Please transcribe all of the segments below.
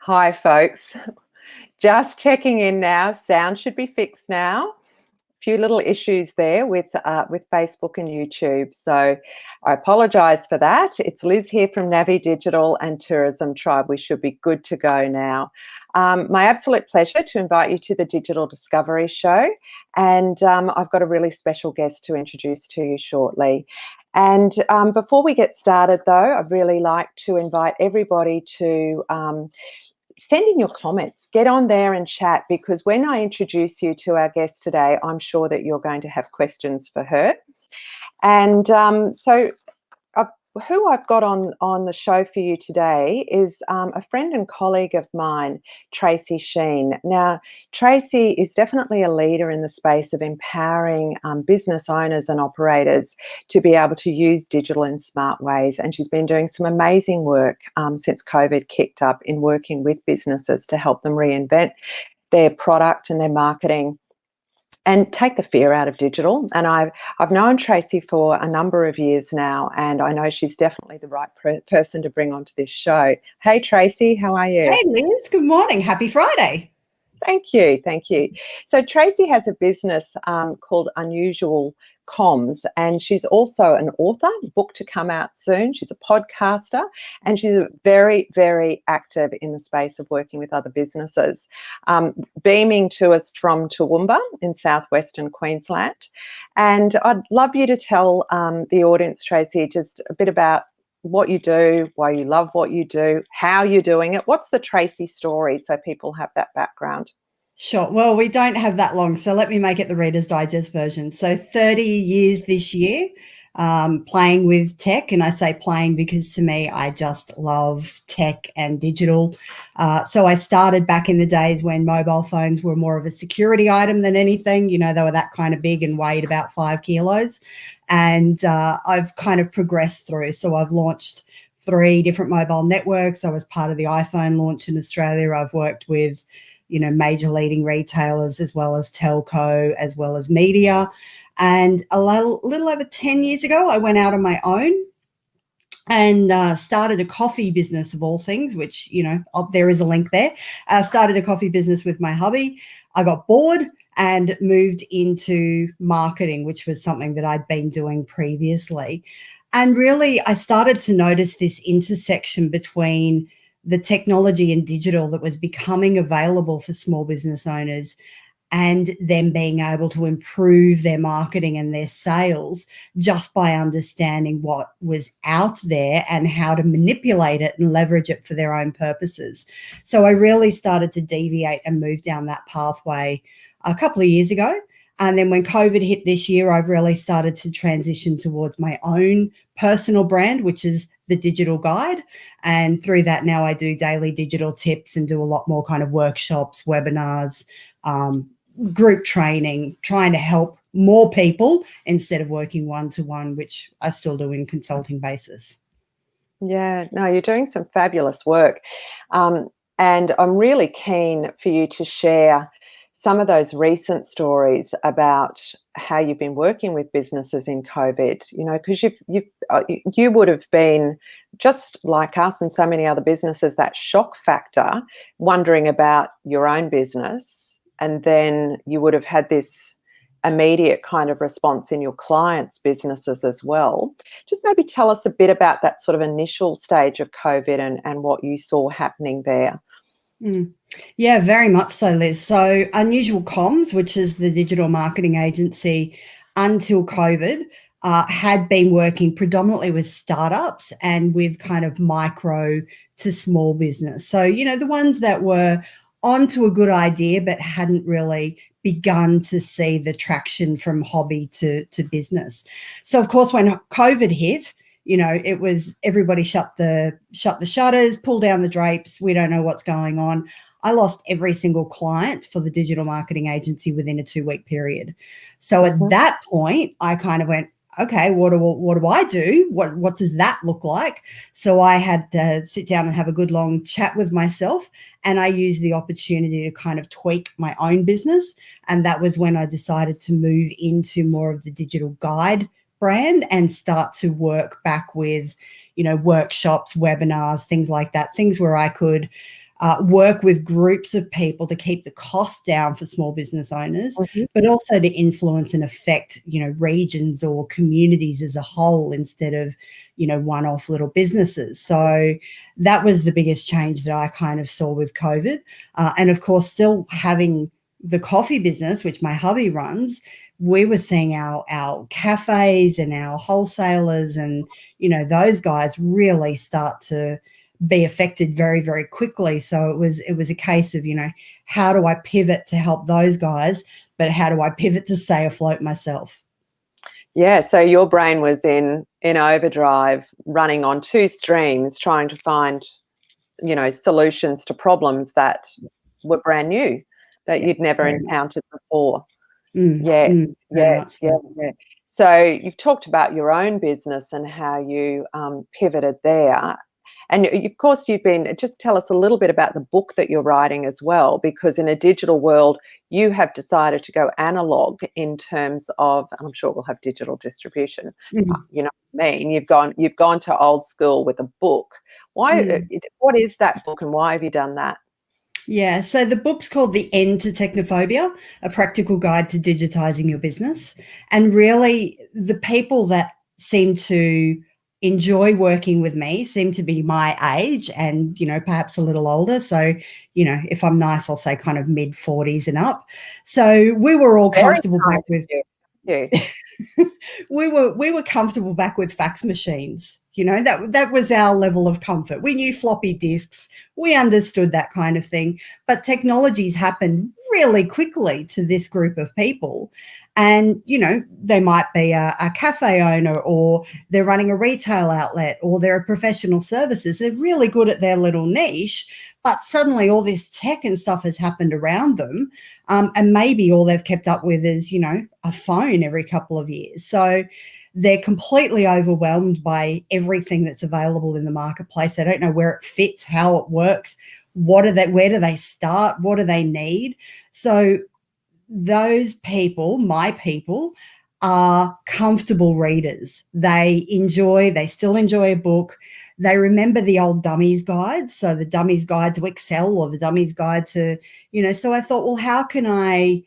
Hi, folks. Just checking in now. Sound should be fixed now. Few little issues there with Facebook and YouTube, so I apologise for that. It's Liz here from Navii Digital and Tourism Tribe. We should be good to go now. My absolute pleasure to invite you to the Digital Discovery Show, and I've got a really special guest to introduce to you shortly. And before we get started, though, I'd really like to invite everybody to send in your comments. Get on there and chat, because when I introduce you to our guest today, I'm sure that you're going to have questions for her. And who I've got on the show for you today is a friend and colleague of mine, Tracy Sheen. Now, Tracy is definitely a leader in the space of empowering business owners and operators to be able to use digital in smart ways, and she's been doing some amazing work since COVID kicked up in working with businesses to help them reinvent their product and their marketing and take the fear out of digital. And I've known Tracy for a number of years now, and I know she's definitely the right person to bring onto this show. Hey, Tracy, how are you? Hey, Liz, good morning. Happy Friday. Thank you. Thank you. So Tracy has a business called Unusual Comms, and she's also an author, book to come out soon. She's a podcaster, and she's very, very active in the space of working with other businesses. Beaming to us from Toowoomba in southwestern Queensland. And I'd love you to tell the audience, Tracy, just a bit about what you do, why you love what you do, how you're doing it. What's the Tracy story, so people have that background? Sure. Well, we don't have that long, so let me make it the Reader's Digest version. So 30 years this year playing with tech, and I say playing because to me, I just love tech and digital. So I started back in the days when mobile phones were more of a security item than anything. You know, they were that kind of big and weighed about 5 kilos. And I've kind of progressed through. So I've launched 3 different mobile networks. I was part of the iPhone launch in Australia. I've worked with, you know, major leading retailers as well as telco, as well as media. And a little over 10 years ago, I went out on my own and started a coffee business of all things, which, you know, there is a link there. Started a coffee business with my hubby. I got bored and moved into marketing, which was something that I'd been doing previously. And really, I started to notice this intersection between the technology and digital that was becoming available for small business owners and them being able to improve their marketing and their sales just by understanding what was out there and how to manipulate it and leverage it for their own purposes. So I really started to deviate and move down that pathway a couple of years ago. And then when COVID hit this year, I've really started to transition towards my own personal brand, which is the Digital Guide. And through that now I do daily digital tips and do a lot more kind of workshops, webinars, group training, trying to help more people instead of working one-to-one, which I still do in consulting basis. Yeah, no, you're doing some fabulous work. And I'm really keen for you to share some of those recent stories about how you've been working with businesses in COVID, you know, because you would have been just like us and so many other businesses, that shock factor, wondering about your own business, and then you would have had this immediate kind of response in your clients' businesses as well. Just maybe tell us a bit about that sort of initial stage of COVID and what you saw happening there. Yeah, very much so, Liz. So Unusual Comms, which is the digital marketing agency, until COVID, had been working predominantly with startups and with kind of micro to small business. So, you know, the ones that were onto a good idea but hadn't really begun to see the traction from hobby to business. So, of course, when COVID hit, you know, it was everybody shut the shutters, pull down the drapes. We don't know what's going on. I lost every single client for the digital marketing agency within a 2-week period. So at that point, I kind of went, okay, what do I do? What does that look like? So I had to sit down and have a good long chat with myself, and I used the opportunity to kind of tweak my own business. And that was when I decided to move into more of the Digital Guide brand and start to work back with, you know, workshops, webinars, things like that, things where I could work with groups of people to keep the cost down for small business owners, but also to influence and affect, regions or communities as a whole instead of, one-off little businesses. So that was the biggest change that I kind of saw with COVID. And of course, still having the coffee business, which my hubby runs, we were seeing our cafes and our wholesalers and, those guys really start to be affected very, very quickly. So it was a case of, how do I pivot to help those guys, but how do I pivot to stay afloat myself? Yeah, so your brain was in overdrive, running on two streams, trying to find, solutions to problems that were brand new, that you'd never encountered before. Yes, yes, so. yeah. So you've talked about your own business and how you pivoted there. And of course, just tell us a little bit about the book that you're writing as well, because in a digital world, you have decided to go analog in terms of, and I'm sure we'll have digital distribution, you know what I mean? You've gone to old school with a book. Why? What is that book and why have you done that? Yeah, so the book's called The End to Technophobia, A Practical Guide to Digitizing Your Business. And really, the people that seem to enjoy working with me seem to be my age and, perhaps a little older. So, if I'm nice, I'll say kind of mid-40s and up. So we were all comfortable back with... we were comfortable back with fax machines. That was our level of comfort. We knew floppy disks. We understood that kind of thing. But technologies happened really quickly to this group of people. And, they might be a cafe owner, or they're running a retail outlet, or they're a professional services. They're really good at their little niche, but suddenly all this tech and stuff has happened around them. And maybe all they've kept up with is, a phone every couple of years. So they're completely overwhelmed by everything that's available in the marketplace. They don't know where it fits, how it works, where do they start, what do they need? So those people, my people, are comfortable readers. They still enjoy a book. They remember the old dummies guides. So the dummies guide to Excel or the dummies guide to, so I thought, well, how can I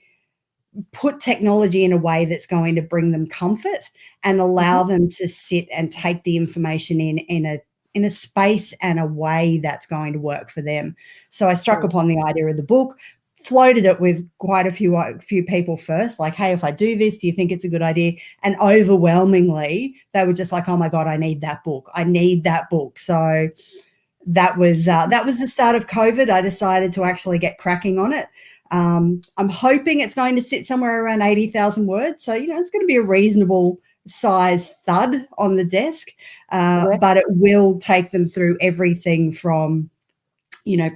put technology in a way that's going to bring them comfort and allow them to sit and take the information in a space and a way that's going to work for them. So I struck upon the idea of the book, floated it with quite a few people first, like, hey, if I do this, do you think it's a good idea? And overwhelmingly, they were just like, oh my God, I need that book. I need that book. So that was the start of COVID. I decided to actually get cracking on it. I'm hoping it's going to sit somewhere around 80,000 words. So, it's going to be a reasonable size thud on the desk, but it will take them through everything from,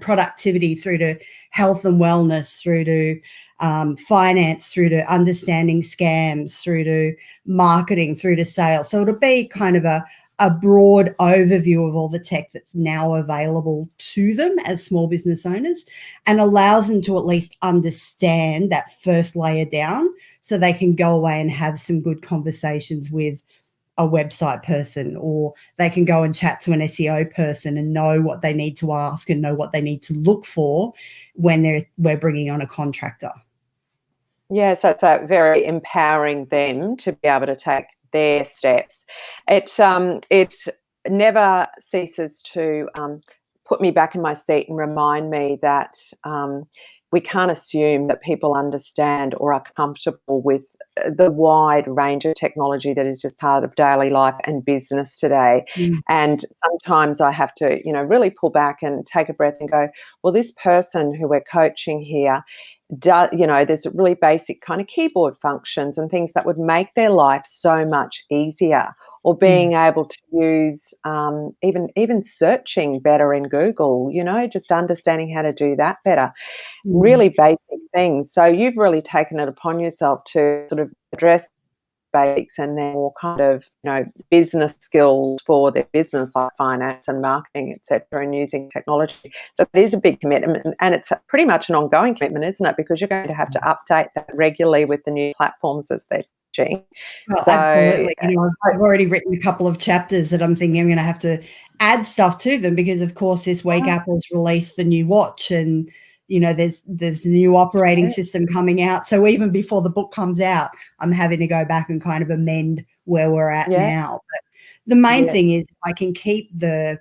productivity through to health and wellness, through to finance, through to understanding scams, through to marketing, through to sales. So it'll be kind of a broad overview of all the tech that's now available to them as small business owners, and allows them to at least understand that first layer down so they can go away and have some good conversations with a website person, or they can go and chat to an SEO person and know what they need to ask and know what they need to look for when we're bringing on a contractor. Yeah, so it's very empowering them to be able to take their steps. It never ceases to put me back in my seat and remind me that we can't assume that people understand or are comfortable with the wide range of technology that is just part of daily life and business today. And sometimes I have to, really pull back and take a breath and go, well, this person who we're coaching here, there's really basic kind of keyboard functions and things that would make their life so much easier, or being able to use even searching better in Google, just understanding how to do that better. Really basic things. So you've really taken it upon yourself to sort of address basics and then more kind of, business skills for their business, like finance and marketing, etc., and using technology. That is a big commitment, and it's pretty much an ongoing commitment, isn't it? Because you're going to have to update that regularly with the new platforms as they Well, So absolutely. I've already written a couple of chapters that I'm thinking I'm going to have to add stuff to them because, of course, this week Apple's released the new watch and, there's the new operating system coming out. So even before the book comes out, I'm having to go back and kind of amend where we're at now. But the main thing is I can keep the,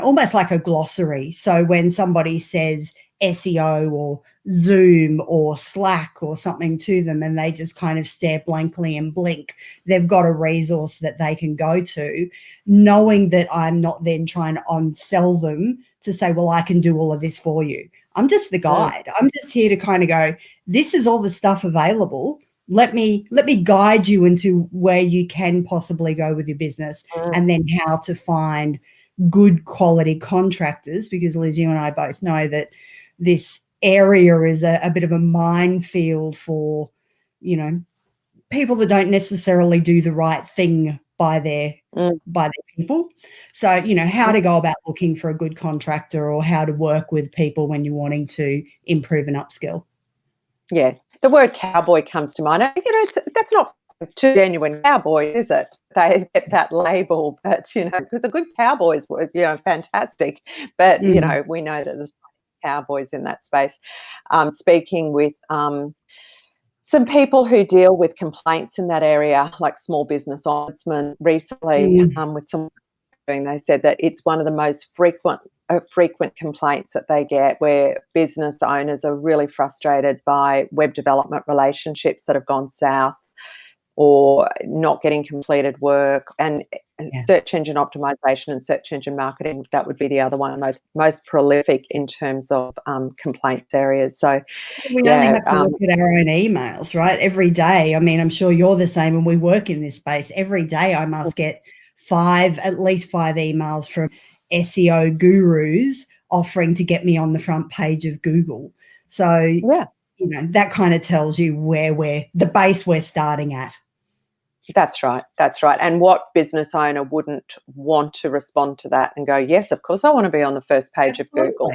almost like a glossary. So when somebody says SEO or Zoom or Slack or something to them and they just kind of stare blankly and blink, they've got a resource that they can go to, knowing that I'm not then trying to on-sell them to say, well, I can do all of this for you. I'm just the guide. I'm just here to kind of go, this is all the stuff available. Let me guide you into where you can possibly go with your business and then how to find good quality contractors, because Liz, you and I both know that this area is a bit of a minefield for, people that don't necessarily do the right thing by their people. So, how to go about looking for a good contractor or how to work with people when you're wanting to improve and upskill. Yeah, the word cowboy comes to mind. That's not too genuine cowboy, is it? They get that label, but because a good cowboys were, fantastic. But we know that there's cowboys in that space. Speaking with some people who deal with complaints in that area, like small business ombudsman recently, with some, they said that it's one of the most frequent complaints that they get, where business owners are really frustrated by web development relationships that have gone south or not getting completed work, and search engine optimization and search engine marketing. That would be the other one, most prolific in terms of complaints areas. So we only have to look at our own emails, right? Every day. I mean, I'm sure you're the same, and we work in this space. Every day I must get at least five emails from SEO gurus offering to get me on the front page of Google. So, that kind of tells you where the base we're starting at. That's right. And what business owner wouldn't want to respond to that and go, yes, of course, I want to be on the first page of Google.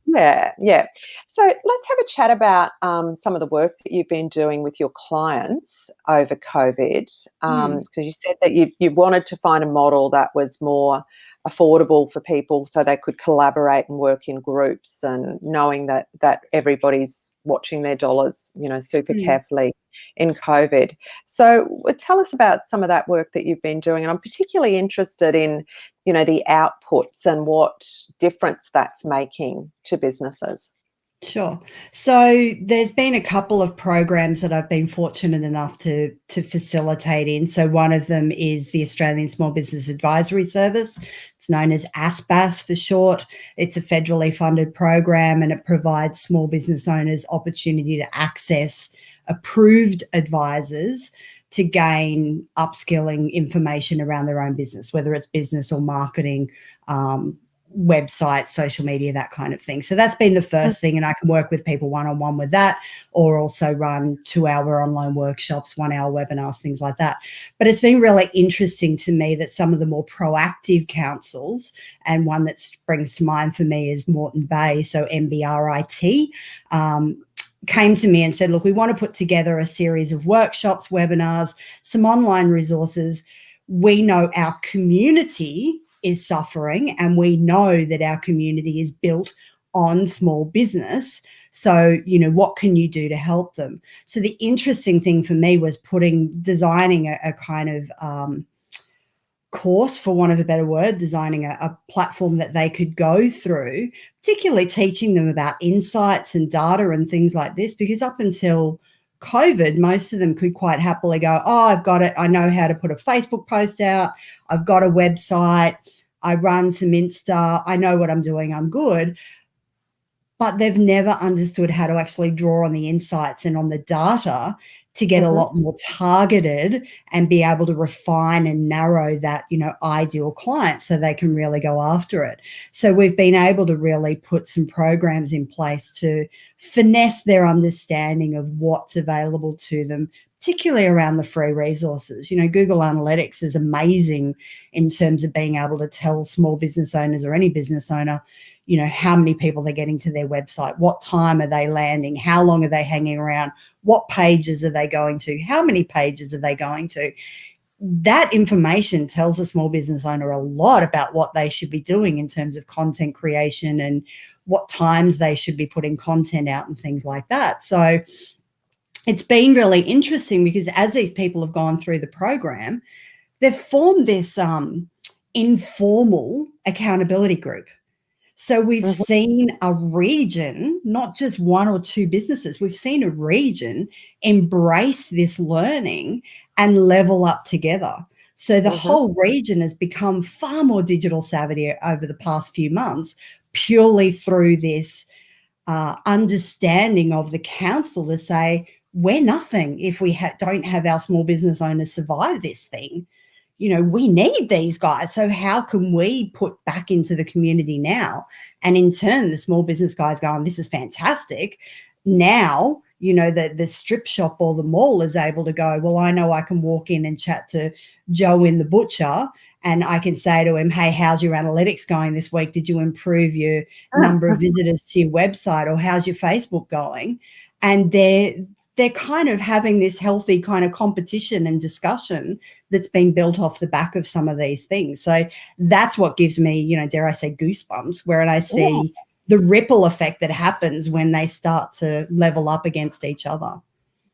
Yeah. So let's have a chat about some of the work that you've been doing with your clients over COVID. Because you said that you wanted to find a model that was more affordable for people so they could collaborate and work in groups, and knowing that everybody's watching their dollars, super carefully in COVID. So tell us about some of that work that you've been doing. And I'm particularly interested in, the outputs and what difference that's making to businesses. Sure. So there's been a couple of programs that I've been fortunate enough to facilitate in. So one of them is the Australian Small Business Advisory Service. It's known as ASBAS for short. It's a federally funded program, and it provides small business owners opportunity to access approved advisors to gain upskilling information around their own business, whether it's business or marketing, website, social media, that kind of thing. So that's been the first thing, and I can work with people one-on-one with that, or also run 2-hour online workshops, 1-hour webinars, things like that. But it's been really interesting to me that some of the more proactive councils, and one that springs to mind for me is Moreton Bay, so MBRIT, came to me and said, look, we want to put together a series of workshops, webinars, some online resources. We know our community is suffering, and we know that our community is built on small business. So, what can you do to help them? So the interesting thing for me was designing a kind of course, for want of a better word, designing a platform that they could go through, particularly teaching them about insights and data and things like this, because up until COVID, most of them could quite happily go, oh, I've got it. I know how to put a Facebook post out. I've got a website. I run some Insta. I know what I'm doing. I'm good. But they've never understood how to actually draw on the insights and on the data to get a lot more targeted and be able to refine and narrow that, ideal client so they can really go after it. So we've been able to really put some programs in place to finesse their understanding of what's available to them, particularly around the free resources. Google Analytics is amazing in terms of being able to tell small business owners or any business owner, how many people they're getting to their website, what time are they landing, how long are they hanging around, what pages are they going to, how many pages are they going to. That information tells a small business owner a lot about what they should be doing in terms of content creation and what times they should be putting content out and things like that. So it's been really interesting because as these people have gone through the program, they've formed this informal accountability group. So we've seen a region, not just one or two businesses, we've seen a region embrace this learning and level up together. So the whole region has become far more digital savvy over the past few months, purely through this understanding of the council to say, we're nothing if we don't have our small business owners survive this thing. You know, we need these guys. So how can we put back into the community now? And in turn, the small business guys going, this is fantastic. Now, you know, the strip shop or the mall is able to go, well, I know I can walk in and chat to Joe in the butcher and I can say to him, hey, how's your analytics going this week? Did you improve your number of visitors to your website, or how's your Facebook going? And they're kind of having this healthy kind of competition and discussion that's been built off the back of some of these things. So that's what gives me, you know, dare I say, goosebumps, where I see the ripple effect that happens when they start to level up against each other.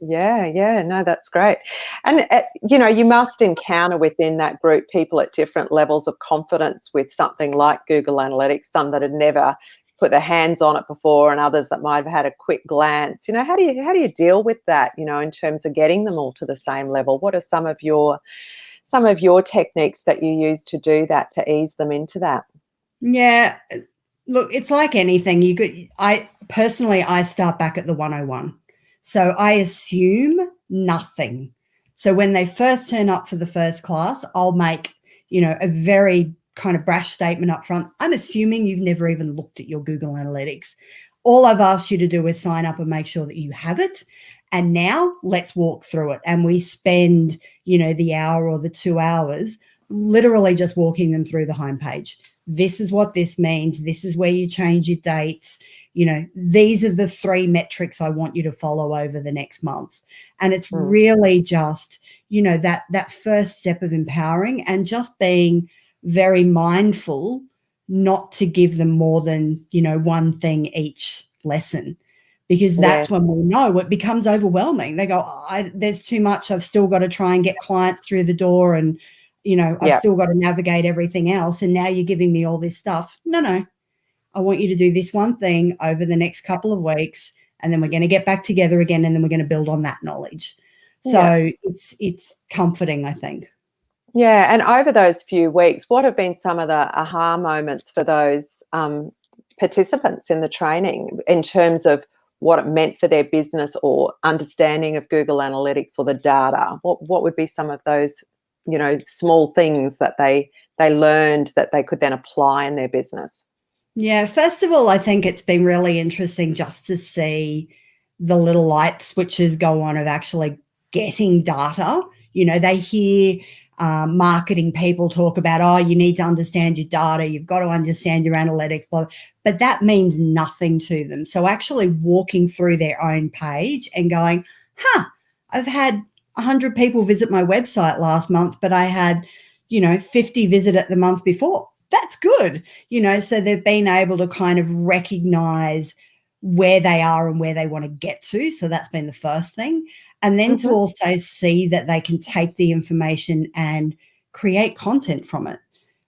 Yeah, no, that's great. And, you know, you must encounter within that group people at different levels of confidence with something like Google Analytics, some that had never put their hands on it before and others that might have had a quick glance. You know, how do you deal with that, you know, in terms of getting them all to the same level? What are some of your techniques that you use to do that, to ease them into that? Yeah, look, it's like anything. I start back at the 101. So I assume nothing. So when they first turn up for the first class, I'll make, you know, a very kind of brash statement up front. I'm assuming you've never even looked at your Google Analytics. All I've asked you to do is sign up and make sure that you have it. And now let's walk through it. And we spend, you know, the hour or the 2 hours literally just walking them through the homepage. This is what this means. This is where you change your dates. You know, these are the 3 metrics I want you to follow over the next month. And it's really just, you know, that first step of empowering and just being very mindful not to give them more than, you know, one thing each lesson, because that's when we know it becomes overwhelming. They go, there's too much. I've still got to try and get clients through the door and, you know, I've still got to navigate everything else. And now you're giving me all this stuff. No, I want you to do this one thing over the next couple of weeks, and then we're going to get back together again, and then we're going to build on that knowledge. So it's comforting, I think. Yeah, and over those few weeks, what have been some of the aha moments for those participants in the training in terms of what it meant for their business or understanding of Google Analytics or the data? What would be some of those, you know, small things that they learned that they could then apply in their business? Yeah, first of all, I think it's been really interesting just to see the little light switches go on of actually getting data. You know, they hear marketing people talk about, oh, you need to understand your data, you've got to understand your analytics, blah, but that means nothing to them. So actually walking through their own page and going, I've had 100 people visit my website last month, but I had, you know, 50 visit it the month before. That's good. You know, so they've been able to kind of recognize where they are and where they want to get to. So that's been the first thing. And then to also see that they can take the information and create content from it,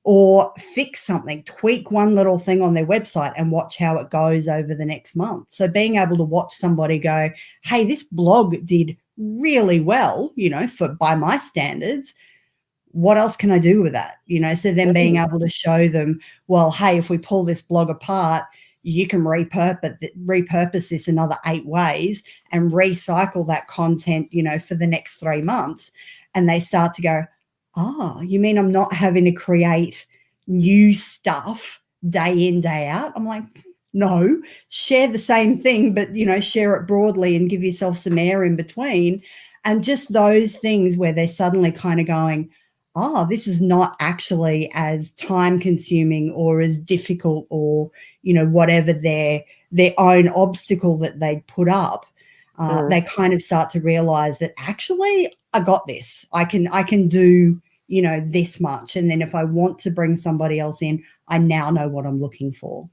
or fix something, tweak one little thing on their website and watch how it goes over the next month. So being able to watch somebody go, hey, this blog did really well, you know, by my standards. What else can I do with that? You know, so then being able to show them, well, hey, if we pull this blog apart, you can repurpose this another 8 ways and recycle that content, you know, for the next 3 months. And they start to go, oh, you mean I'm not having to create new stuff day in, day out? I'm like, no, share the same thing, but, you know, share it broadly and give yourself some air in between. And just those things where they're suddenly kind of going, oh, this is not actually as time consuming or as difficult, or, you know, whatever their own obstacle that they put up. they kind of start to realize that actually I got this. I can do, this much. And then if I want to bring somebody else in, I now know what I'm looking for.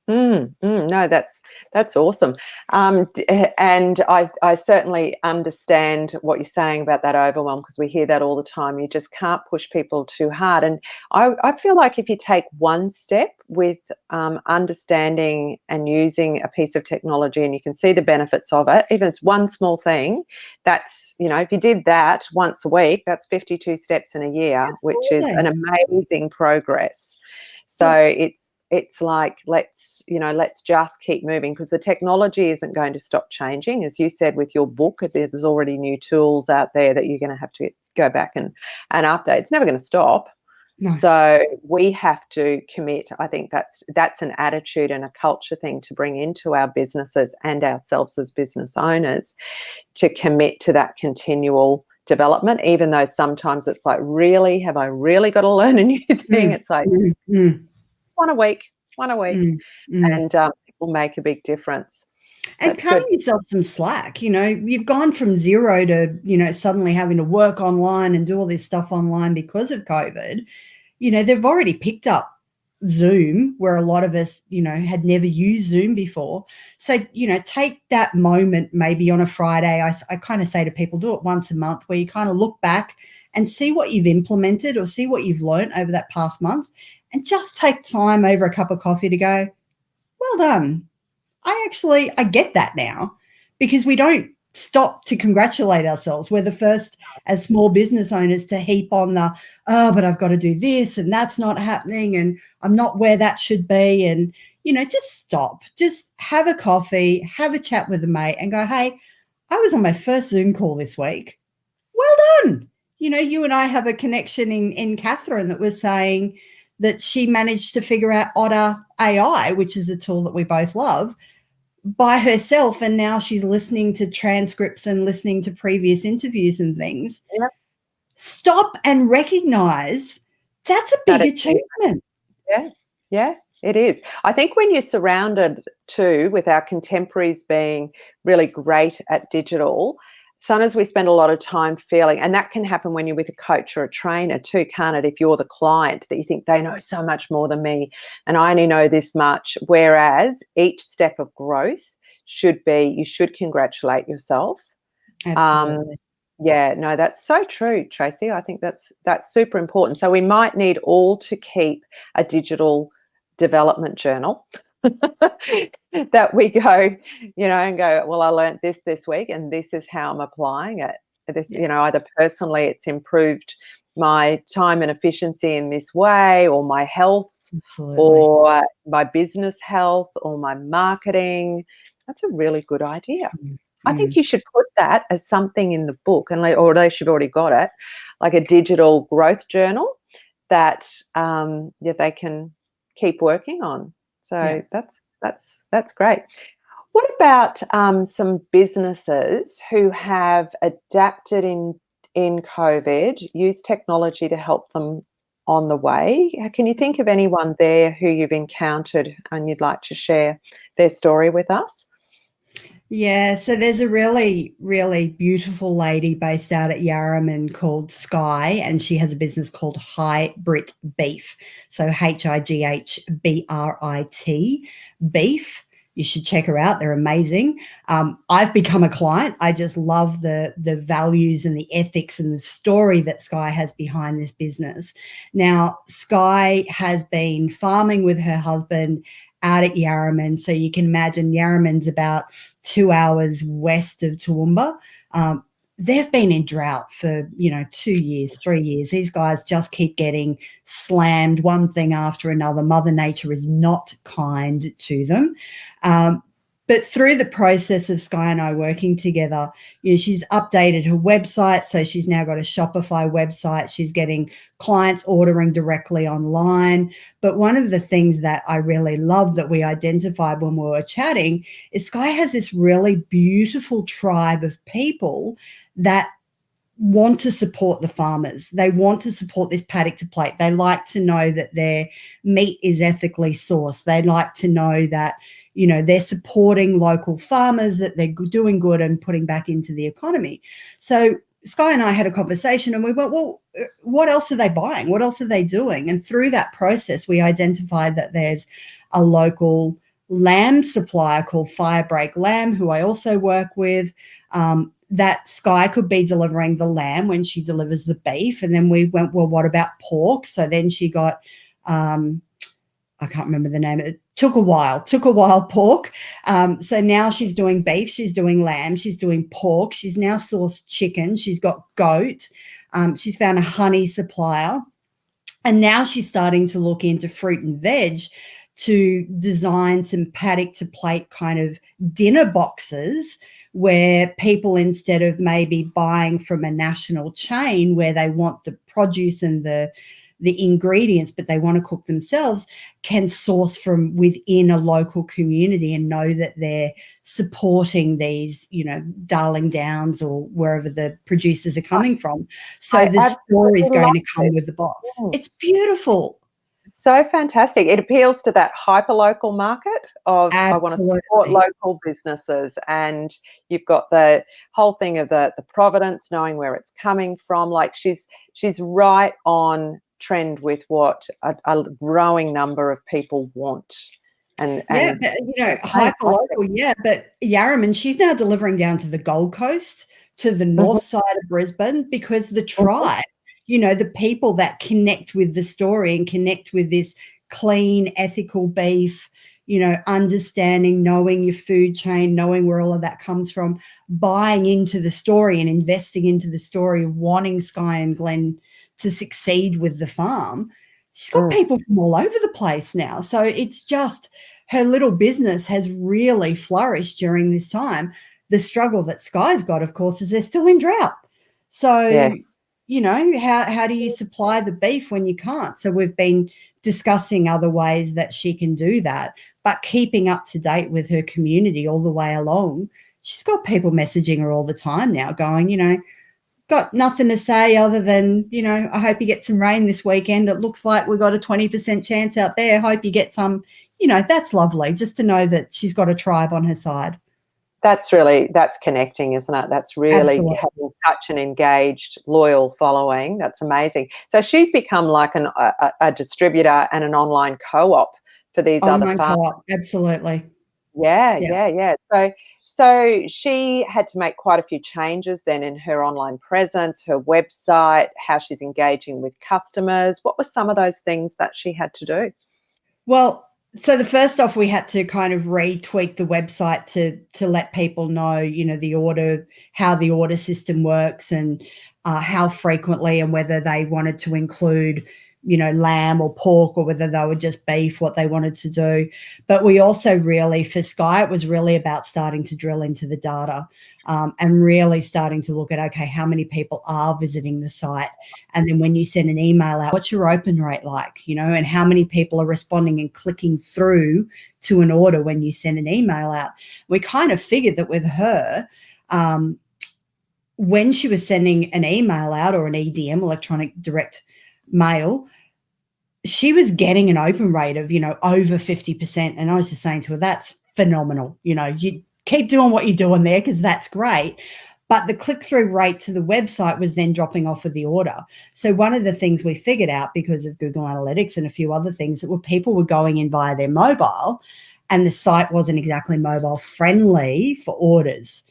No, that's awesome. And I certainly understand what you're saying about that overwhelm, because we hear that all the time. You just can't push people too hard. And I feel like if you take one step with understanding and using a piece of technology, and you can see the benefits of it, even if it's one small thing, that's, if you did that once a week, that's 52 steps in a year, Absolutely. which is an amazing progress. So it's like, let's just keep moving, because the technology isn't going to stop changing. As you said with your book, there's already new tools out there that you're going to have to go back and update. It's never going to stop. No. So we have to commit. I think that's an attitude and a culture thing to bring into our businesses and ourselves as business owners, to commit to that continual development, even though sometimes it's like, really, have I really got to learn a new thing? It's like, one a week, and it will make a big difference. And that's cutting yourself some slack. You've gone from zero to, suddenly having to work online and do all this stuff online because of COVID. They've already picked up Zoom, where a lot of us, had never used Zoom before. So, take that moment maybe on a Friday. I kind of say to people, do it once a month, where you kind of look back and see what you've implemented or see what you've learned over that past month. And just take time over a cup of coffee to go, well done. I get that now, because we don't stop to congratulate ourselves. We're the first as small business owners to heap on but I've got to do this and that's not happening and I'm not where that should be. And, just stop, just have a coffee, have a chat with a mate and go, hey, I was on my first Zoom call this week. Well done. You and I have a connection in Catherine that was saying that she managed to figure out Otter AI, which is a tool that we both love, by herself. And now she's listening to transcripts and listening to previous interviews and things. Yep. Stop and recognize that's a big achievement. Yeah, it is. I think when you're surrounded too with our contemporaries being really great at digital, sometimes we spend a lot of time feeling, and that can happen when you're with a coach or a trainer too, can't it? If you're the client, that you think they know so much more than me and I only know this much, whereas each step of growth should be, you should congratulate yourself. Absolutely. That's so true, Tracy. I think that's super important. So we might need all to keep a digital development journal that we go, and go, well, I learned this week and this is how I'm applying it. This, either personally it's improved my time and efficiency in this way, or my health, Absolutely. or my business health, or my marketing. That's a really good idea. I think you should put that as something in the book, or they should already got it, like a digital growth journal that they can keep working on. So that's great. What about some businesses who have adapted in COVID, used technology to help them on the way? Can you think of anyone there who you've encountered and you'd like to share their story with us? Yeah, so there's a really, really beautiful lady based out at Yarraman called Sky, and she has a business called Hybrit Beef. So HIGHBRIT Beef. You should check her out. They're amazing. I've become a client. I just love the values and the ethics and the story that Sky has behind this business. Now, Sky has been farming with her husband out at Yarraman. So you can imagine Yarraman's about 2 hours west of Toowoomba. They've been in drought for, 2 years, 3 years. These guys just keep getting slammed one thing after another. Mother Nature is not kind to them. But through the process of Sky and I working together, she's updated her website. So she's now got a Shopify website. She's getting clients ordering directly online. But one of the things that I really love that we identified when we were chatting is Sky has this really beautiful tribe of people that want to support the farmers. They want to support this paddock to plate. They like to know that their meat is ethically sourced. They like to know that, you know, they're supporting local farmers, that they're doing good and putting back into the economy. So Sky and I had a conversation and we went, well, what else are they buying? What else are they doing? And through that process, we identified that there's a local lamb supplier called Firebreak Lamb, who I also work with, that Sky could be delivering the lamb when she delivers the beef. And then we went, well, what about pork? So then she got, I can't remember the name. It took a while pork. So now she's doing beef, she's doing lamb, she's doing pork. She's now sourced chicken. She's got goat. She's found a honey supplier. And now she's starting to look into fruit and veg to design some paddock to plate kind of dinner boxes where people, instead of maybe buying from a national chain where they want the produce and the ingredients, but they want to cook themselves, can source from within a local community and know that they're supporting these, you know, Darling Downs or wherever the producers are coming from. So the story is going to come with the box. It's beautiful. So fantastic. It appeals to that hyper-local market of Absolutely. I want to support local businesses, and you've got the whole thing of the provenance, knowing where it's coming from. Like she's right on trend with what a growing number of people want. And yeah, but, you know, hyper-local, yeah, but Yarraman, she's now delivering down to the Gold Coast, to the north side of Brisbane, because the tribe, you know, the people that connect with the story and connect with this clean, ethical beef, you know, understanding, knowing your food chain, knowing where all of that comes from, buying into the story and investing into the story of wanting Sky and Glenn to succeed with the farm. She's got people from all over the place now. So it's just, her little business has really flourished during this time. The struggle that Sky's got, of course, is they're still in drought. So, you know, how do you supply the beef when you can't? So we've been discussing other ways that she can do that, but keeping up to date with her community all the way along. She's got people messaging her all the time now going, you know, got nothing to say other than, you know, I hope you get some rain this weekend. It looks like we've got a 20% chance out there. Hope you get some, you know, that's lovely, just to know that she's got a tribe on her side. That's connecting, isn't it? That's really having such an engaged, loyal following. That's amazing. So she's become like a distributor and an online co-op for these other farms. Co-op, absolutely. Yeah. So she had to make quite a few changes then in her online presence, her website, how she's engaging with customers. What were some of those things that she had to do? Well, so the first off, we had to kind of retweak the website to let people know, you know, the order, how the order system works, and how frequently, and whether they wanted to include, you know, lamb or pork, or whether they were just beef, what they wanted to do. But we also really, for Sky, it was really about starting to drill into the data, and really starting to look at, okay, how many people are visiting the site? And then when you send an email out, what's your open rate like, you know, and how many people are responding and clicking through to an order when you send an email out? We kind of figured that with her, when she was sending an email out, or an EDM, electronic direct mail, she was getting an open rate of, you know, over 50%. And I was just saying to her, that's phenomenal. You know, you keep doing what you're doing there, because that's great. But the click-through rate to the website was then dropping off of the order. So one of the things we figured out, because of Google Analytics and a few other things, that were people were going in via their mobile, and the site wasn't exactly mobile friendly for orders.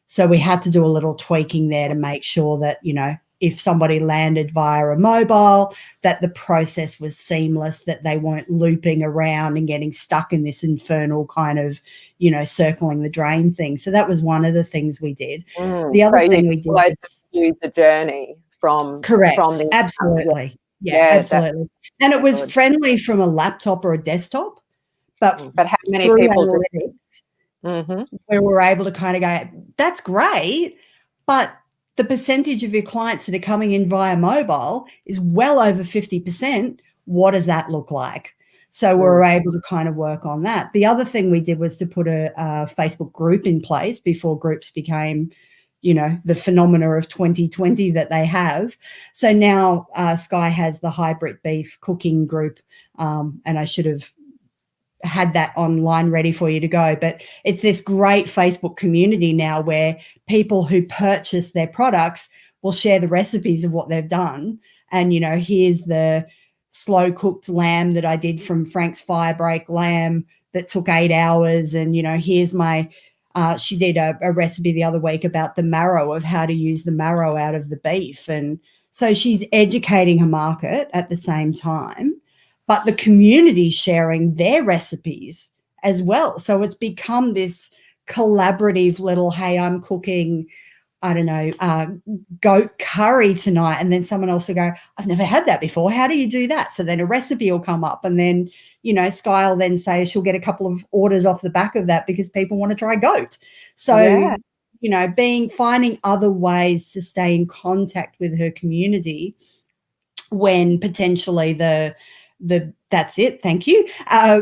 So we had to do a little tweaking there to make sure that, you know, if somebody landed via a mobile, that the process was seamless, that they weren't looping around and getting stuck in this infernal kind of, you know, circling the drain thing. So that was one of the things we did. The other thing we did was the user journey from the absolutely. Yeah, absolutely. And it was friendly from a laptop or a desktop, but how many people we were able to kind of go, that's great, but the percentage of your clients that are coming in via mobile is well over 50%. What does that look like? So we were able to kind of work on that. The other thing we did was to put a Facebook group in place before groups became, you know, the phenomena of 2020 that they have. So now Sky has the hybrid beef cooking group, and I should have had that online ready for you to go. But it's this great Facebook community now where people who purchase their products will share the recipes of what they've done. And, you know, here's the slow cooked lamb that I did from Frank's Firebreak lamb that took 8 hours. And, you know, here's my, she did a recipe the other week about the marrow, of how to use the marrow out of the beef. And so she's educating her market at the same time, but the community sharing their recipes as well. So it's become this collaborative little, hey, I'm cooking, I don't know, goat curry tonight. And then someone else will go, I've never had that before. How do you do that? So then a recipe will come up, and then, you know, Sky will then say she'll get a couple of orders off the back of that because people want to try goat. So, Yeah. you know, finding other ways to stay in contact with her community when potentially that's it, thank you,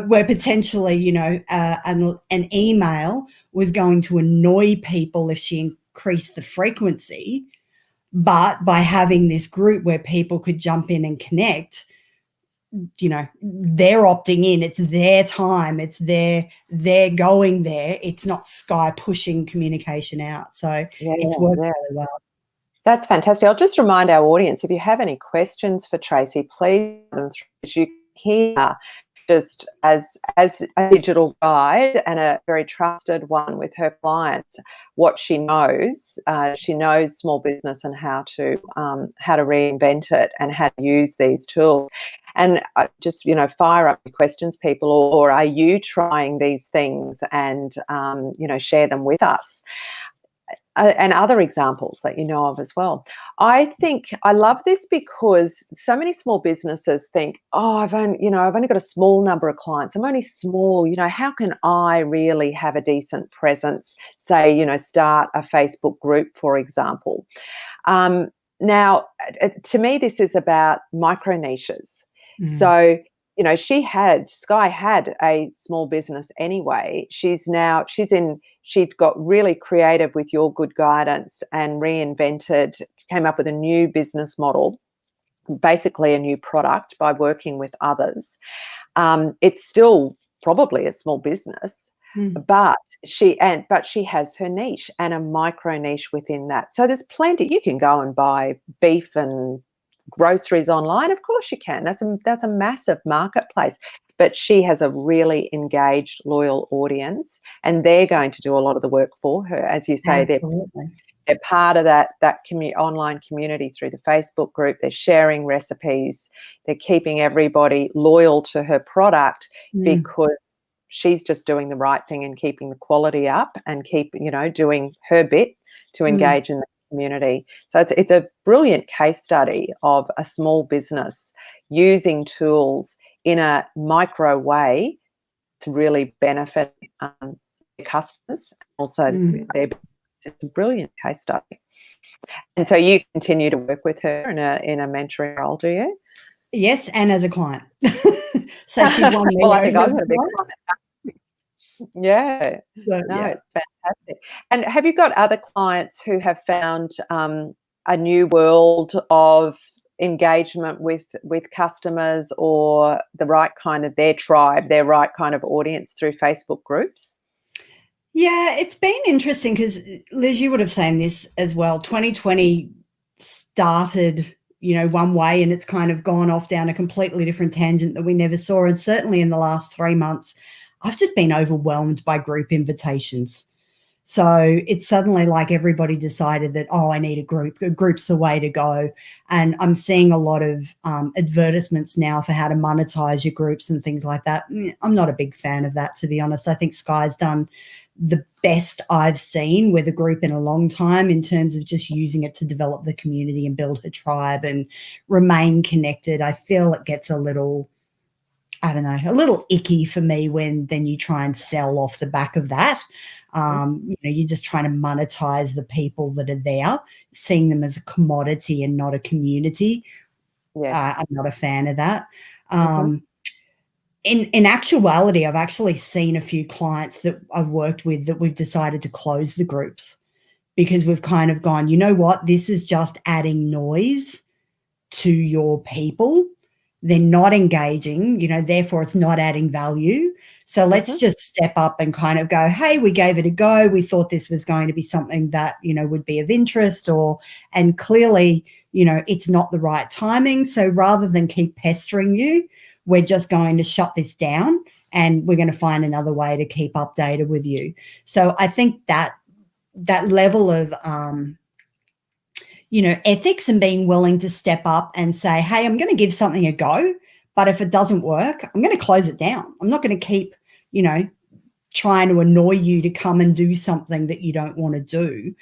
where potentially, you know, an email was going to annoy people if she increased the frequency. But by having this group where people could jump in and connect, you know, they're opting in. It's their time. It's they're going there. It's not Sky pushing communication out. So it's worked really well. That's fantastic. I'll just remind our audience, if you have any questions for Tracy, please send them through. As you can hear, just as a digital guide and a very trusted one with her clients, what she knows small business and how to reinvent it and how to use these tools. And just, you know, fire up your questions, people, or are you trying these things, and you know, share them with us. And other examples that you know of as well. I think I love this because so many small businesses think, oh, I've only got a small number of clients. I'm only small. You know, how can I really have a decent presence? Say, you know, start a Facebook group, for example. Now, to me, this is about micro niches. So, you know, Sky had a small business anyway. She's got really creative with your good guidance and came up with a new business model, basically a new product, by working with others. It's still probably a small business, but she has her niche and a micro niche within that. So there's plenty. You can go and buy beef and groceries online, of course you can. That's a massive marketplace. But she has a really engaged, loyal audience, and they're going to do a lot of the work for her. As you say, they're part of that online community through the Facebook group. They're sharing recipes. They're keeping everybody loyal to her product because she's just doing the right thing and keeping the quality up and doing her bit to engage in the community. So it's a brilliant case study of a small business using tools in a micro way to really benefit their customers, also their business. It's a brilliant case study. And so you continue to work with her in a mentoring role, do you? Yes, and as a client. So she's won me well, I think I was a a big client. Yeah, it's fantastic. And have you got other clients who have found a new world of engagement with customers, or the right kind of their tribe, their right kind of audience through Facebook groups? Yeah, it's been interesting because, Liz, you would have seen this as well. 2020 started, you know, one way, and it's kind of gone off down a completely different tangent that we never saw. And certainly in the last 3 months, I've just been overwhelmed by group invitations. So it's suddenly like everybody decided that, oh, I need a group. A group's the way to go. And I'm seeing a lot of advertisements now for how to monetize your groups and things like that. I'm not a big fan of that, to be honest. I think Sky's done the best I've seen with a group in a long time in terms of just using it to develop the community and build her tribe and remain connected. I feel it gets a little icky for me when then you try and sell off the back of that. You're just trying to monetize the people that are there, seeing them as a commodity and not a community. I'm not a fan of that. In actuality, I've actually seen a few clients that I've worked with that we've decided to close the groups because we've kind of gone, you know what, this is just adding noise to your people. they're not engaging, therefore it's not adding value. So let's just step up and kind of go, hey, we gave it a go. We thought this was going to be something that, would be of interest, and clearly, it's not the right timing. So rather than keep pestering you, we're just going to shut this down and we're going to find another way to keep updated with you. So I think that level of, ethics and being willing to step up and say, hey, I'm going to give something a go, but if it doesn't work, I'm going to close it down. I'm not going to keep, trying to annoy you to come and do something that you don't want to do.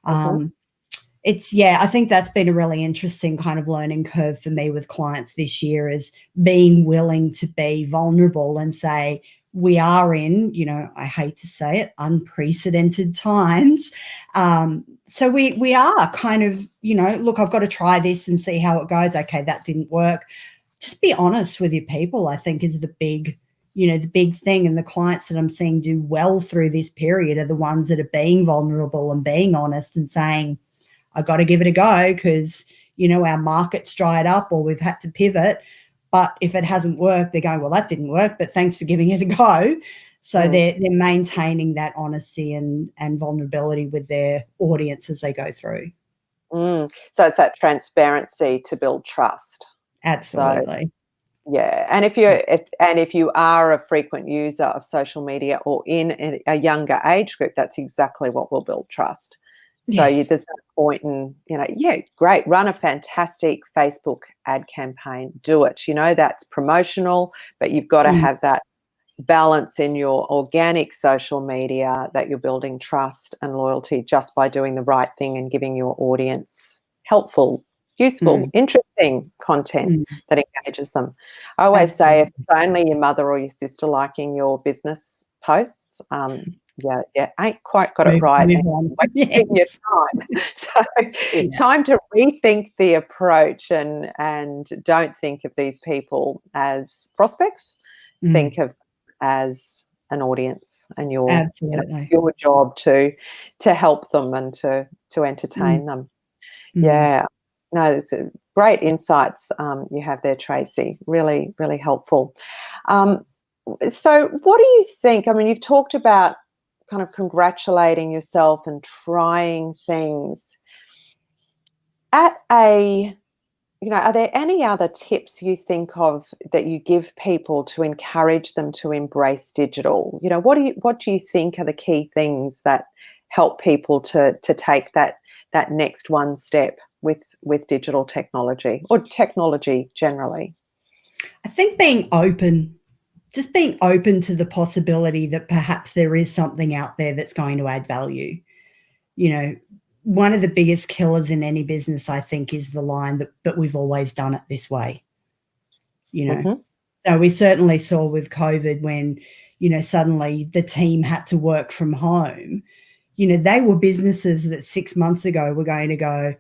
I think that's been a really interesting kind of learning curve for me with clients this year, is being willing to be vulnerable and say, we are in, I hate to say it, unprecedented times. So we are kind of, look, I've got to try this and see how it goes. Okay, that didn't work. Just be honest with your people, I think, is the big thing. And the clients that I'm seeing do well through this period are the ones that are being vulnerable and being honest and saying, I've got to give it a go because, our market's dried up or we've had to pivot. But if it hasn't worked, they're going, well, that didn't work, but thanks for giving it a go. So they're maintaining that honesty and vulnerability with their audience as they go through. So it's that transparency to build trust. Absolutely. So, yeah, and if you are a frequent user of social media or in a younger age group, that's exactly what will build trust. So there's no point in, great, run a fantastic Facebook ad campaign, do it. That's promotional, but you've got to have that balance in your organic social media that you're building trust and loyalty just by doing the right thing and giving your audience helpful, useful, interesting content that engages them. I always say, if it's only your mother or your sister liking your business posts, ain't quite got it right. Wasting your time. So time to rethink the approach and don't think of these people as prospects. Think of as an audience, and your job to help them and to entertain them. Yeah. No, it's great insights you have there, Tracy. Really, really helpful. So what do you think? I mean, you've talked about kind of congratulating yourself and trying things. Are there any other tips you think of that you give people to encourage them to embrace digital? What do you think are the key things that help people to take that next one step with digital technology or technology generally? I think being open to the possibility that perhaps there is something out there that's going to add value. One of the biggest killers in any business, I think, is the line that we've always done it this way. So we certainly saw with COVID when, suddenly the team had to work from home. They were businesses that 6 months ago were going to go,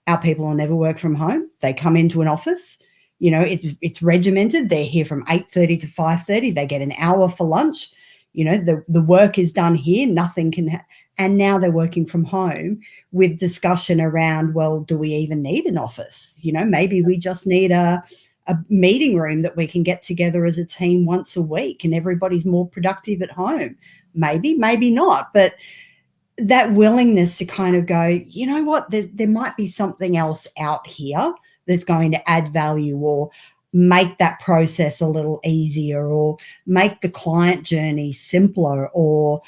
our people will never work from home. They come into an office. It's regimented. They're here from 8:30 to 5:30. They get an hour for lunch. The work is done here. Nothing can and now they're working from home with discussion around, well, do we even need an office? Maybe we just need a meeting room that we can get together as a team once a week and everybody's more productive at home. Maybe not. But that willingness to kind of go, you know what, there might be something else out here that's going to add value or make that process a little easier or make the client journey simpler or,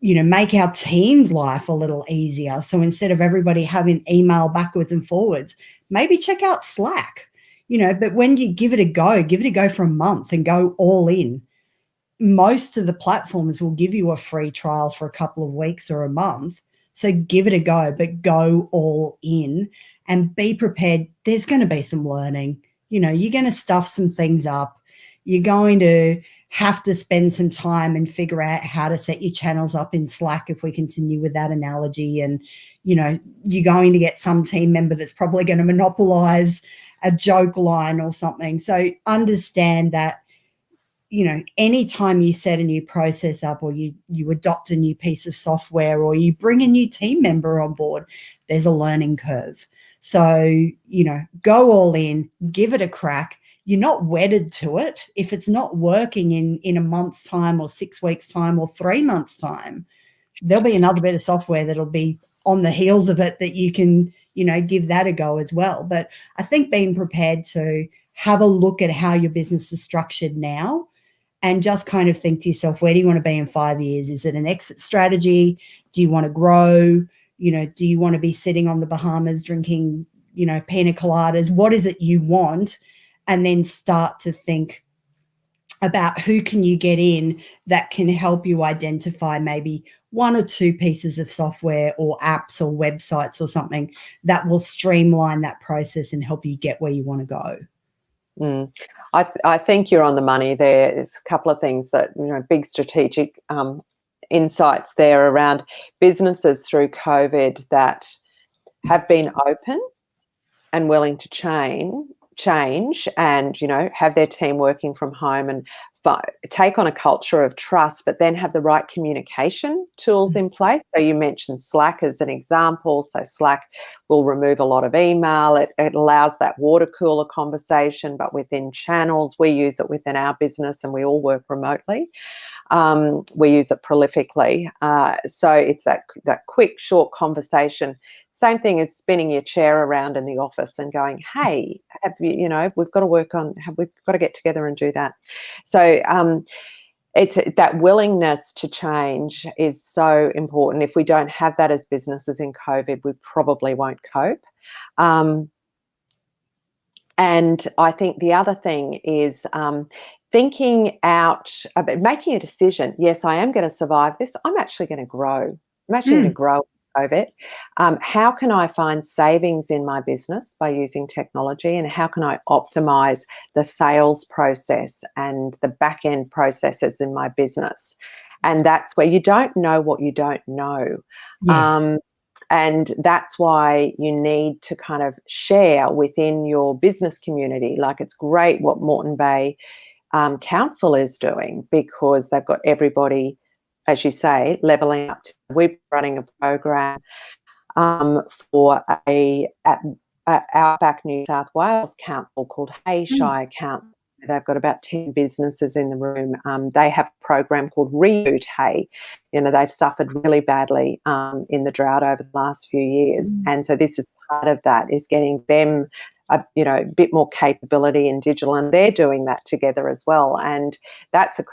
make our team's life a little easier. So instead of everybody having email backwards and forwards, maybe check out Slack, but when you give it a go for a month and go all in. Most of the platforms will give you a free trial for a couple of weeks or a month. So give it a go, but go all in and be prepared. There's going to be some learning. You're going to stuff some things up. You're going to have to spend some time and figure out how to set your channels up in Slack, if we continue with that analogy. And, you're going to get some team member that's probably going to monopolize a joke line or something. So understand that, anytime you set a new process up, or you adopt a new piece of software, or you bring a new team member on board, there's a learning curve. So, go all in, give it a crack. You're not wedded to it. If it's not working in a month's time, or 6 weeks' time, or 3 months' time, there'll be another bit of software that'll be on the heels of it that you can, give that a go as well. But I think being prepared to have a look at how your business is structured now, and just kind of think to yourself, where do you want to be in 5 years? Is it an exit strategy? Do you want to grow? Do you want to be sitting on the Bahamas drinking, pina coladas? What is it you want? And then start to think about who can you get in that can help you identify maybe 1 or 2 pieces of software or apps or websites or something that will streamline that process and help you get where you want to go. I think you're on the money there. There's a couple of things that, big strategic insights there around businesses through COVID that have been open and willing to change and, have their team working from home and take on a culture of trust, but then have the right communication tools in place. So you mentioned Slack as an example. So Slack will remove a lot of email. It allows that water cooler conversation, but within channels. We use it within our business, and we all work remotely. We use it prolifically. So it's that quick, short conversation. Same thing as spinning your chair around in the office and going, hey, we've got to get together and do that. So it's that willingness to change is so important. If we don't have that as businesses in COVID, we probably won't cope. And I think the other thing is thinking out about making a decision. Yes, I am going to survive this. I'm actually going to grow. I'm actually going to grow COVID. How can I find savings in my business by using technology, and how can I optimize the sales process and the back end processes in my business? And that's where you don't know what you don't know. Yes. And that's why you need to kind of share within your business community. Like, it's great what Moreton Bay Council is doing, because they've got everybody, as you say, levelling up. We're running a program for Outback New South Wales Council called Hay Shire Council. They've got about 10 businesses in the room. They have a program called Reboot Hay. They've suffered really badly in the drought over the last few years. And so this is part of that, is getting them a bit more capability in digital, and they're doing that together as well. And that's a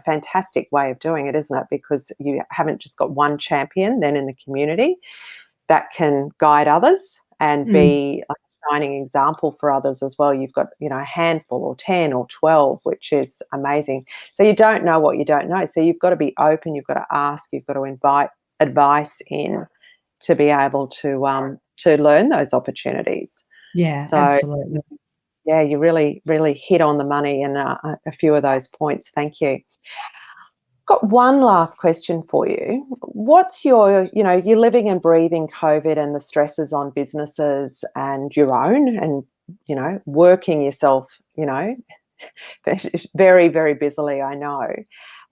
fantastic way of doing it, isn't it? Because you haven't just got one champion then in the community that can guide others and be a shining example for others as well. You've got a handful or 10 or 12, which is amazing. So you don't know what you don't know. So you've got to be open. You've got to ask. You've got to invite advice in to be able to learn those opportunities. Yeah, so, absolutely. Yeah, you really, really hit on the money in a few of those points. Thank you. Got one last question for you. What's your, you're living and breathing COVID and the stresses on businesses and your own, and, working yourself, very, very busily, I know.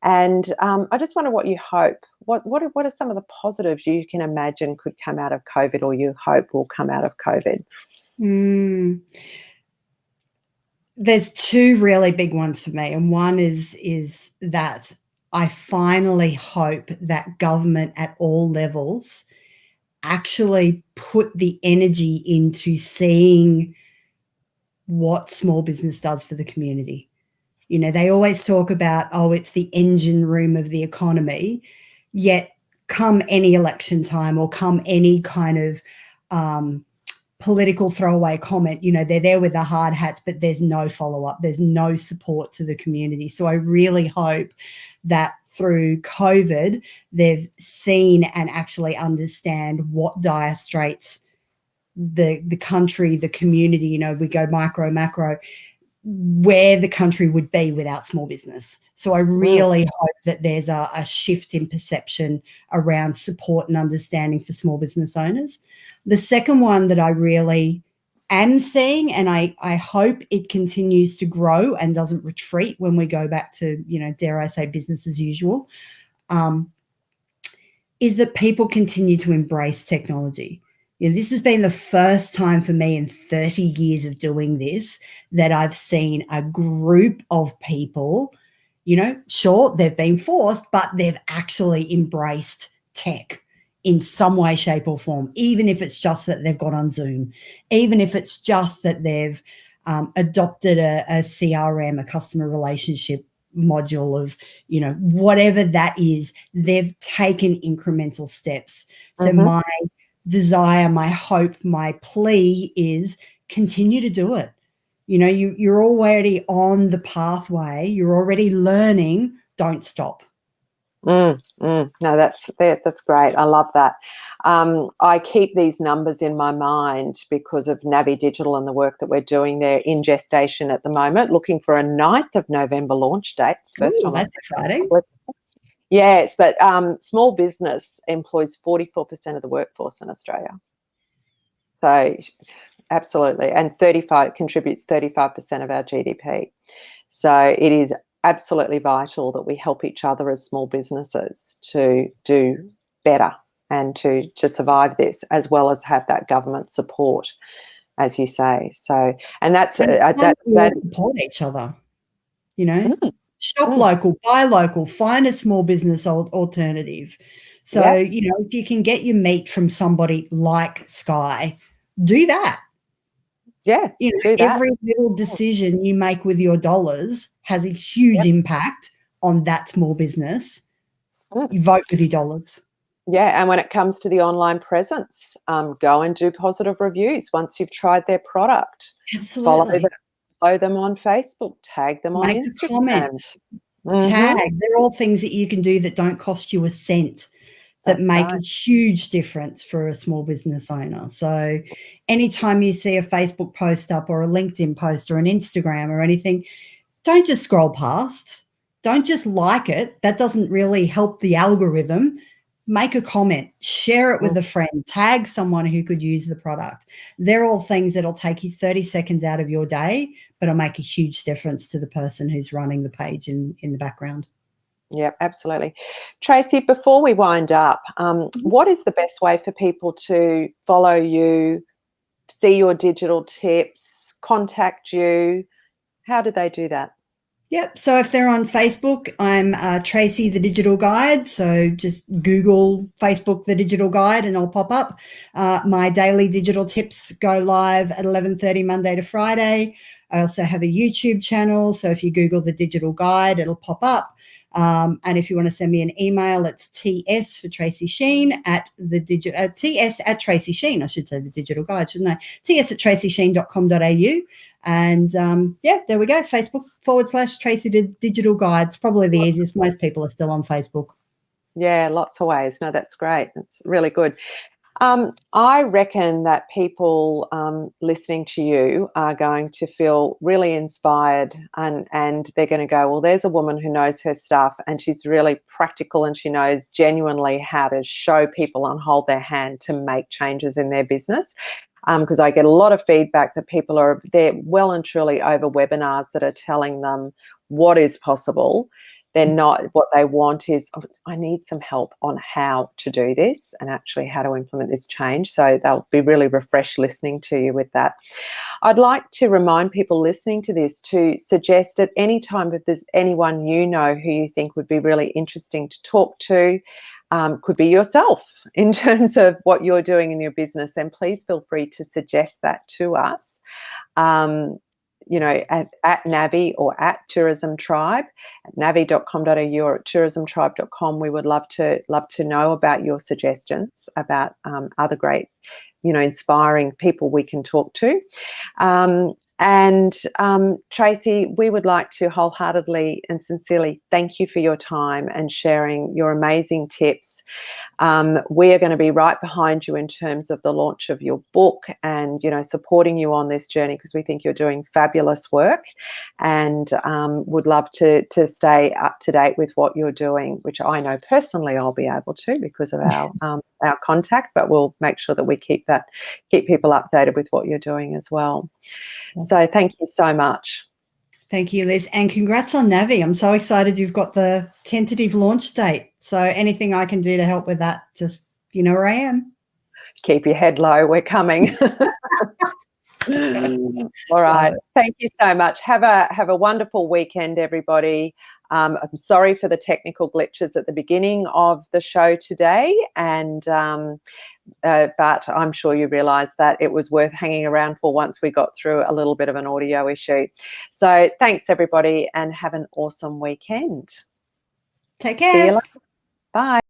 And I just wonder what you hope. What are some of the positives you can imagine could come out of COVID, or you hope will come out of COVID? There's 2 really big ones for me, and one is that I finally hope that government at all levels actually put the energy into seeing what small business does for the community. They always talk about, it's the engine room of the economy, yet come any election time or come any kind of political throwaway comment, they're there with the hard hats, but there's no follow-up. There's no support to the community. So I really hope that through COVID, they've seen and actually understand what dire straits the country, the community, we go micro, macro, where the country would be without small business. So I really hope that there's a shift in perception around support and understanding for small business owners. The second one that I really am seeing, and I hope it continues to grow and doesn't retreat when we go back to, dare I say, business as usual, is that people continue to embrace technology. This has been the first time for me in 30 years of doing this that I've seen a group of people, sure, they've been forced, but they've actually embraced tech in some way, shape, or form, even if it's just that they've got on Zoom, even if it's just that they've adopted a CRM, a customer relationship module of, whatever that is, they've taken incremental steps. So my desire, my hope, my plea is continue to do it. You're already on the pathway. You're already learning. Don't stop. No, that's great. I love that. I keep these numbers in my mind because of Navii Digital and the work that we're doing there in gestation at the moment, looking for a 9th of November launch date. Ooh, that's exciting. Yes, but small business employs 44% of the workforce in Australia. So absolutely, and contributes 35% of our GDP. So it is absolutely vital that we help each other as small businesses to do better and to survive this, as well as have that government support, as you say. So, and that's that support each other. Shop local, buy local, find a small business alternative. So, if you can get your meat from somebody like Sky, do that. Yeah, do that. Every little decision you make with your dollars has a huge impact on that small business. You vote with your dollars. Yeah, and when it comes to the online presence, go and do positive reviews once you've tried their product. Absolutely. Follow them on Facebook, tag them on Instagram. Make a comment. Tag. They're all things that you can do that don't cost you a cent, that make a huge difference for a small business owner. So anytime you see a Facebook post up or a LinkedIn post or an Instagram or anything, don't just scroll past. Don't just like it. That doesn't really help the algorithm. Make a comment, share it with a friend, tag someone who could use the product. They're all things that'll take you 30 seconds out of your day, but it'll make a huge difference to the person who's running the page in the background. Yeah, absolutely. Tracy, before we wind up, what is the best way for people to follow you, see your digital tips, contact you? How do they do that? Yep. So if they're on Facebook, I'm Tracy the Digital Guide. So just Google Facebook the Digital Guide and I'll pop up. My daily digital tips go live at 11:30 Monday to Friday. I also have a YouTube channel. So if you Google the Digital Guide, it'll pop up. And if you want to send me an email, it's TS for Tracy Sheen at TS at Tracy Sheen. I should say the Digital Guide, shouldn't I? TS at tracysheen.com.au. And there we go. Facebook/Tracy Digital Guide. It's probably the easiest. Most people are still on Facebook. Yeah, lots of ways. No, that's great. That's really good. I reckon that people listening to you are going to feel really inspired and they're going to go, well, there's a woman who knows her stuff and she's really practical and she knows genuinely how to show people and hold their hand to make changes in their business. Because I get a lot of feedback that people they're well and truly over webinars that are telling them what is possible. They're not, what they want is, oh, I need some help on how to do this and actually how to implement this change. So they'll be really refreshed listening to you with that. I'd like to remind people listening to this to suggest at any time if there's anyone you know who you think would be really interesting to talk to, could be yourself in terms of what you're doing in your business, then please feel free to suggest that to us. At Navii or at Tourism Tribe, at navii.com.au or at tourismtribe.com. We would love to know about your suggestions about other great, inspiring people we can talk to. Tracy, we would like to wholeheartedly and sincerely thank you for your time and sharing your amazing tips. We are going to be right behind you in terms of the launch of your book and, supporting you on this journey because we think you're doing fabulous work and would love to stay up to date with what you're doing, which I know personally I'll be able to because of our our contact, but we'll make sure that we keep people updated with what you're doing as well. So thank you so much. Thank you, Liz, and congrats on Navii. I'm so excited you've got the tentative launch date. So anything I can do to help with that, just you know where I am. Keep your head low. We're coming. All right. Thank you so much. Have a wonderful weekend, everybody. I'm sorry for the technical glitches at the beginning of the show today, and but I'm sure you realise that it was worth hanging around for once we got through a little bit of an audio issue. So thanks, everybody, and have an awesome weekend. Take care. See you later. Bye.